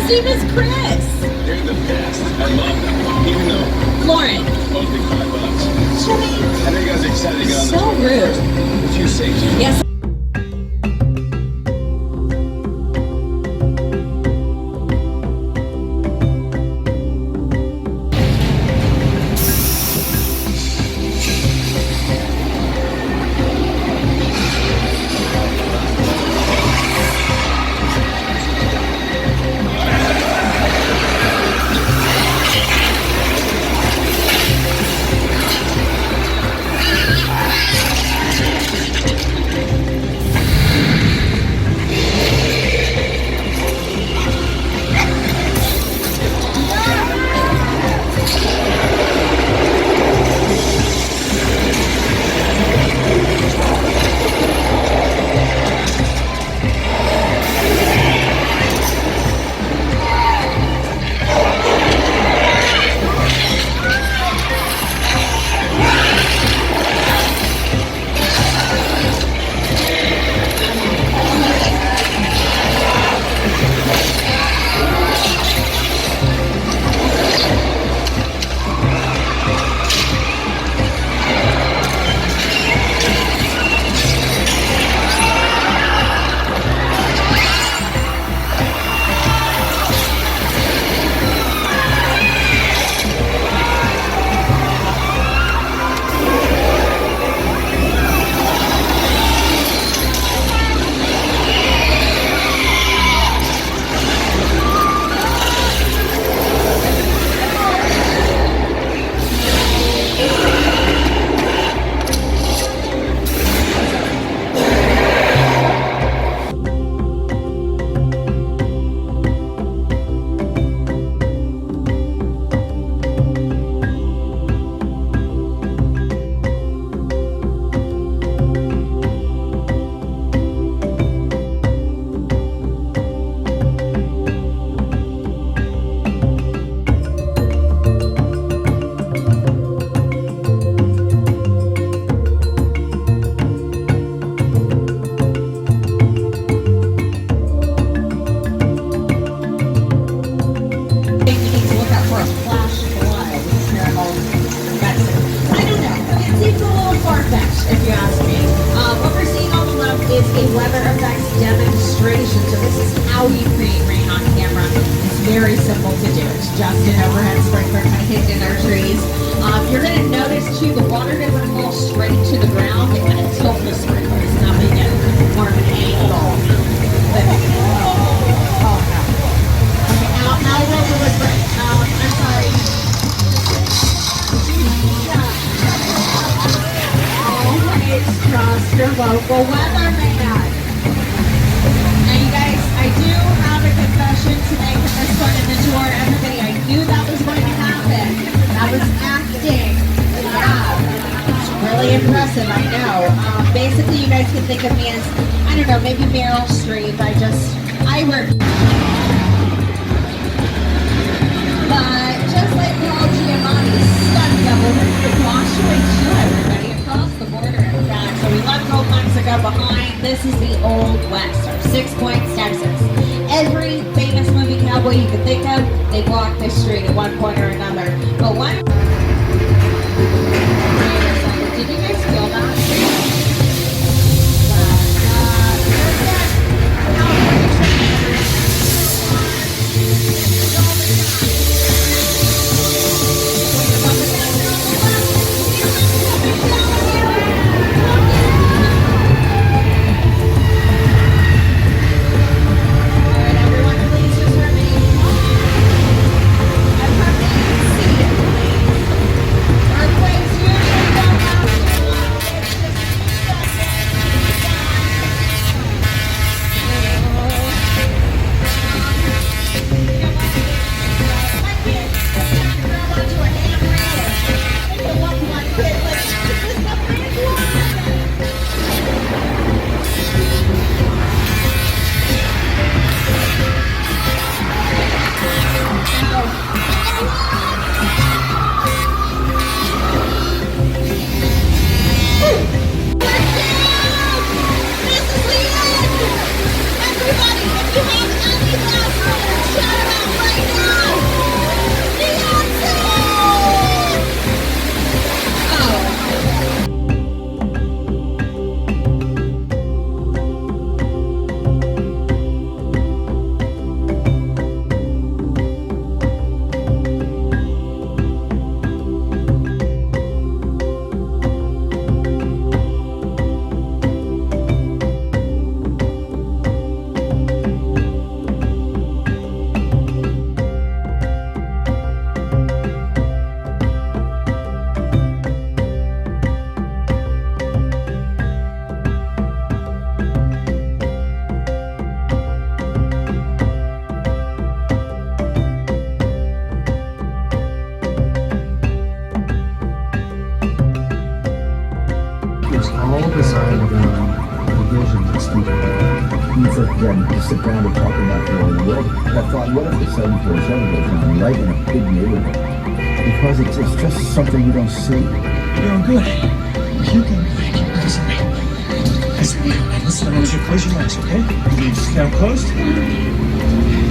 name is Chris. You're the best. I love that. Even though Lauren. only $5. Jimmy. I know you guys are excited to get on the So tour. rude. If you say to Yes. Very simple to do. It's just an overhead sprinkler kind of hidden in our trees. You're going to notice too, the water doesn't fall straight to the ground. They kind of tilt the sprinklers, nothing at more of an angle. But, oh no. Okay, now roll the wood break. I'm sorry. Always trust your local weatherman. Now you guys, I do have a confession to make at this point in the tour. Everybody, I knew that was going to happen. That was acting. Yeah. It's really impressive, I know. Basically, you guys can think of me as, I don't know, maybe Meryl Streep. I work. But just like Paul Giamatti's stunt double, we're going to wash away to everybody across the border, in fact. So we left old Mexico behind. This is the Old West, or 6 Points, Texas. Every famous movie cowboy you can think of, they walk this street at one point or another. But one... Did you guys feel that? was all designed around the vision of Stephen. You took them to sit down and talk about the world. I thought, what if the 747 goes down right in a big neighborhood? Because it's just something you don't see. You're good. You can listen to me. Listen, I want you to close your eyes, okay? Now closed.